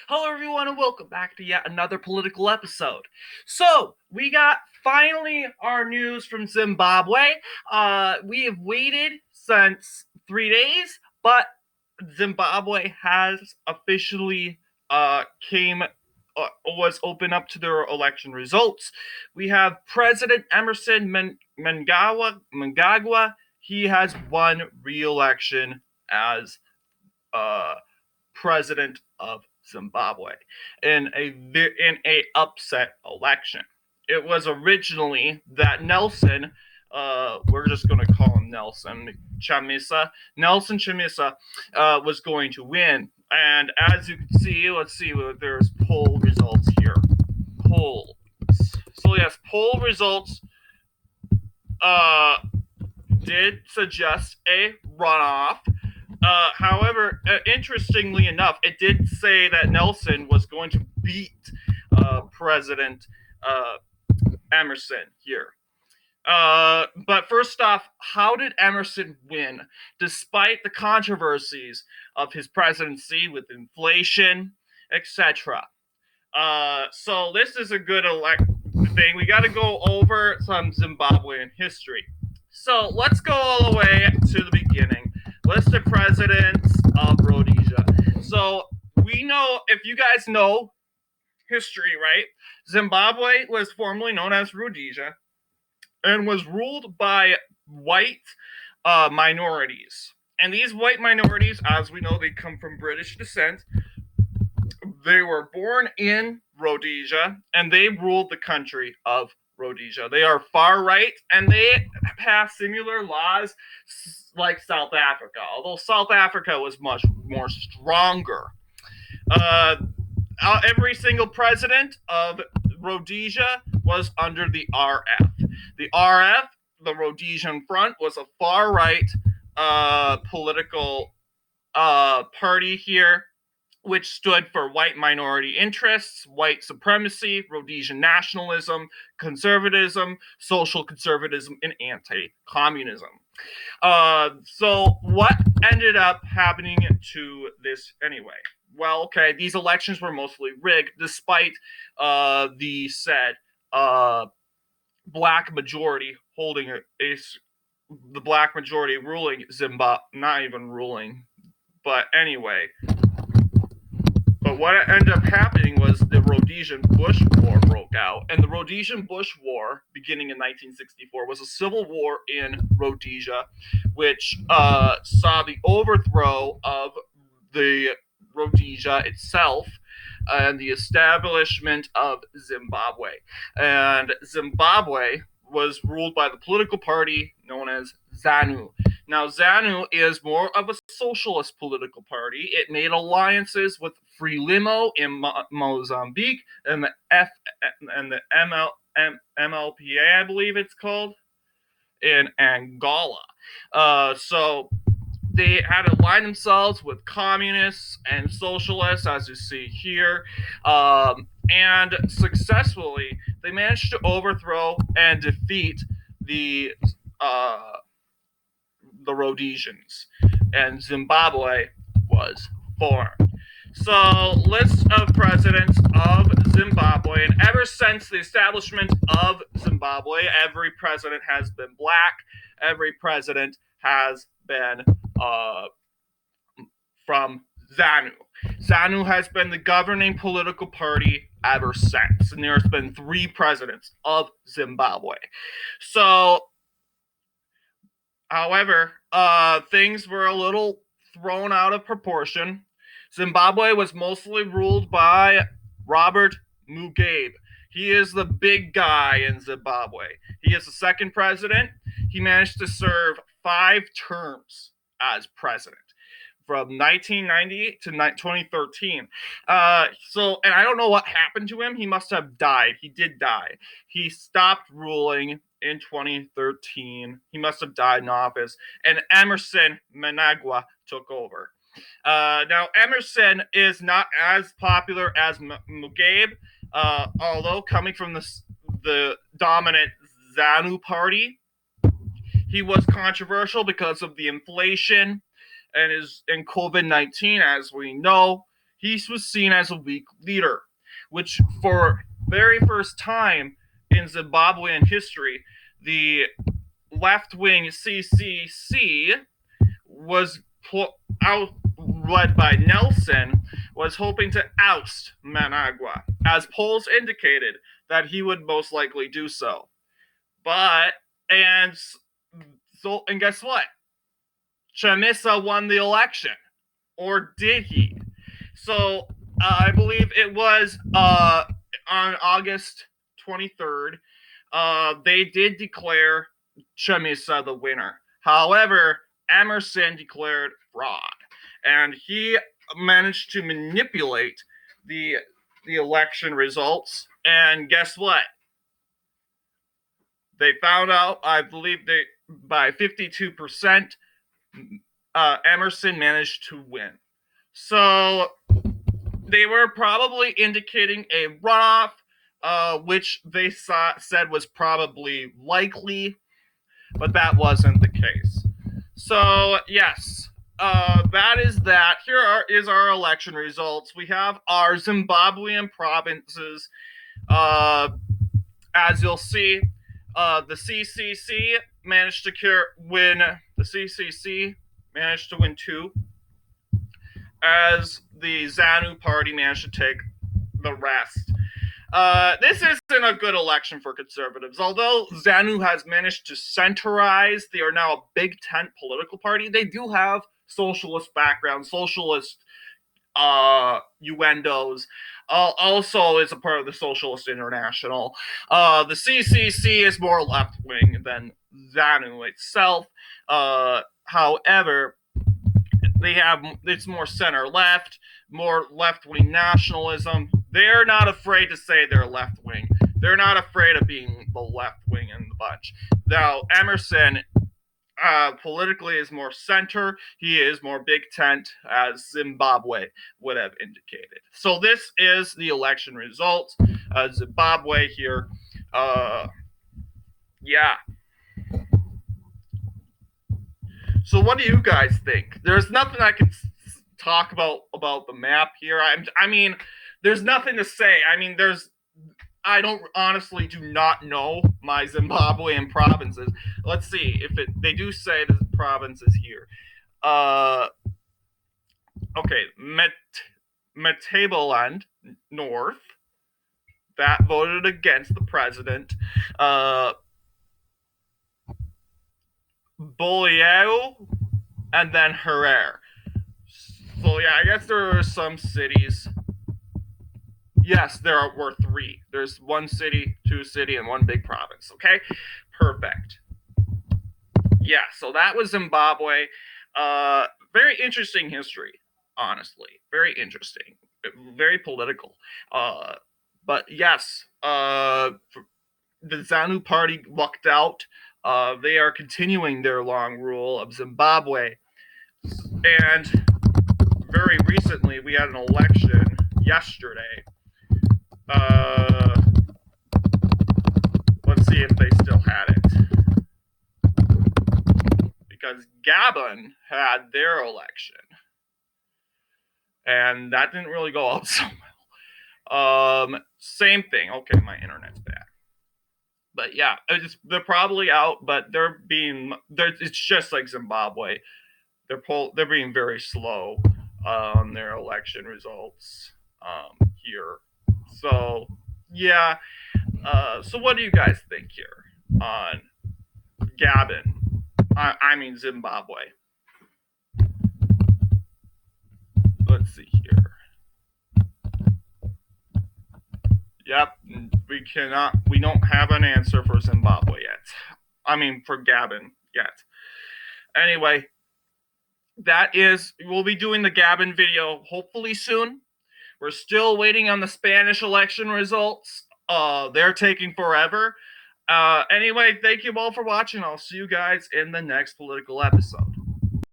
Hello, everyone, and welcome back to yet another political episode. So, we got finally our news from Zimbabwe. We have waited since 3 days, but Zimbabwe has officially came was open up to their election results. We have President Emmerson Mnangagwa. He has won re-election as uh, president of Zimbabwe in a upset election. It was originally that we're just going to call him Nelson Chamisa, was going to win. And as you can see, let's see, there's poll results here. Polls. So yes, poll results uh, did suggest a runoff. However, interestingly enough, it did say that Nelson was going to beat President uh, Emmerson here. But first off, how did Emmerson win despite the controversies of his presidency with inflation, etc.? So this is a good thing. We got to go over some Zimbabwean history. So let's go all the way to the beginning. List of presidents of Rhodesia. So we know, if you guys know history, right? Zimbabwe was formerly known as Rhodesia and was ruled by white minorities. And these white minorities, as we know, they come from British descent. They were born in Rhodesia and they ruled the country of Rhodesia. They are far right and they pass similar laws like South Africa, although South Africa was much more stronger. Uh, every single president of Rhodesia was under the RF. The RF, the Rhodesian Front, was a far right political party here, which stood for white minority interests, white supremacy, Rhodesian nationalism, conservatism, social conservatism, and anti-communism. So what ended up happening to this anyway? Well, okay, these elections were mostly rigged, despite the said black majority holding the black majority ruling Zimbabwe, not even ruling, but anyway. But what ended up happening was the Rhodesian Bush War broke out. And the Rhodesian Bush War, beginning in 1964, was a civil war in Rhodesia, which saw the overthrow of the Rhodesia itself and the establishment of Zimbabwe. And Zimbabwe was ruled by the political party known as ZANU. Now, ZANU is more of a socialist political party. It made alliances with Frelimo in Mozambique and the MLPA, I believe it's called, in Angola. So they had aligned themselves with communists and socialists, as you see here, and successfully they managed to overthrow and defeat the Rhodesians, and Zimbabwe was formed. So, list of presidents of Zimbabwe, and ever since the establishment of Zimbabwe, every president has been black. Every president has been from ZANU. ZANU has been the governing political party ever since, and there's been 3 presidents of Zimbabwe. So, however, things were a little thrown out of proportion. Zimbabwe was mostly ruled by Robert Mugabe. He is the big guy in Zimbabwe. He is the second president. He managed to serve 5 terms as president from 1998 to 2013. And I don't know what happened to him. He must have died. He did die. He stopped ruling in 2013. He must have died in office. And Emmerson Mnangagwa took over. Now, Emmerson is not as popular as Mugabe, although coming from the dominant ZANU party, he was controversial because of the inflation and COVID-19, as we know. he was seen as a weak leader, which for very first time in Zimbabwean history, the left-wing CCC was led by Nelson, was hoping to oust Managua, as polls indicated that he would most likely do so. And guess what? Chamisa won the election. Or did he? So I believe it was on August 23rd, they did declare Chamisa the winner. However, Emmerson declared fraud, and he managed to manipulate the election results. And guess what? They found out, I believe, by 52%, Emmerson managed to win. So they were probably indicating a runoff, which they said was probably likely, but that wasn't the case. So yes, that is that. Here is our election results. We have our Zimbabwean provinces. As you'll see, the CCC managed to win. The CCC managed to win 2, as the ZANU party managed to take the rest. This isn't a good election for conservatives. Although ZANU has managed to centerize, they are now a big tent political party. They do have socialist background, socialist innuendos. Also is a part of the Socialist International. The CCC is more left-wing than ZANU itself. However, it's more center-left, more left-wing nationalism. They're not afraid to say they're left-wing. They're not afraid of being the left-wing in the bunch. Now, Emmerson politically is more center. He is more big tent, as Zimbabwe would have indicated. So this is the election results. Zimbabwe here. Yeah. So what do you guys think? There's nothing I can talk about the map here. I mean, there's nothing to say. I mean, I don't honestly do not know my Zimbabwean provinces. Let's see if they do say the provinces here. Okay, Metaboland North, that voted against the president. Boleo, and then Harare. So yeah, I guess there are some cities. Yes, there were 3. There's 1 city, 2 city, and 1 big province. Okay, perfect. Yeah, so that was Zimbabwe. Very interesting history, honestly. Very interesting. Very political. But yes, the ZANU party lucked out. They are continuing their long rule of Zimbabwe. And very recently, we had an election yesterday. Let's see if they still had it. Because Gabon had their election. And that didn't really go out so well. Same thing. Okay, my internet's bad. But yeah, they're probably out, but it's just like Zimbabwe. They're being very slow on their election results here. So yeah. So what do you guys think here on Gabon? I mean Zimbabwe. Let's see here. Yep, we don't have an answer for Zimbabwe yet. I mean, for Gabon yet. Anyway, we'll be doing the Gabon video hopefully soon. We're still waiting on the Spanish election results. They're taking forever. Anyway, thank you all for watching. I'll see you guys in the next political episode.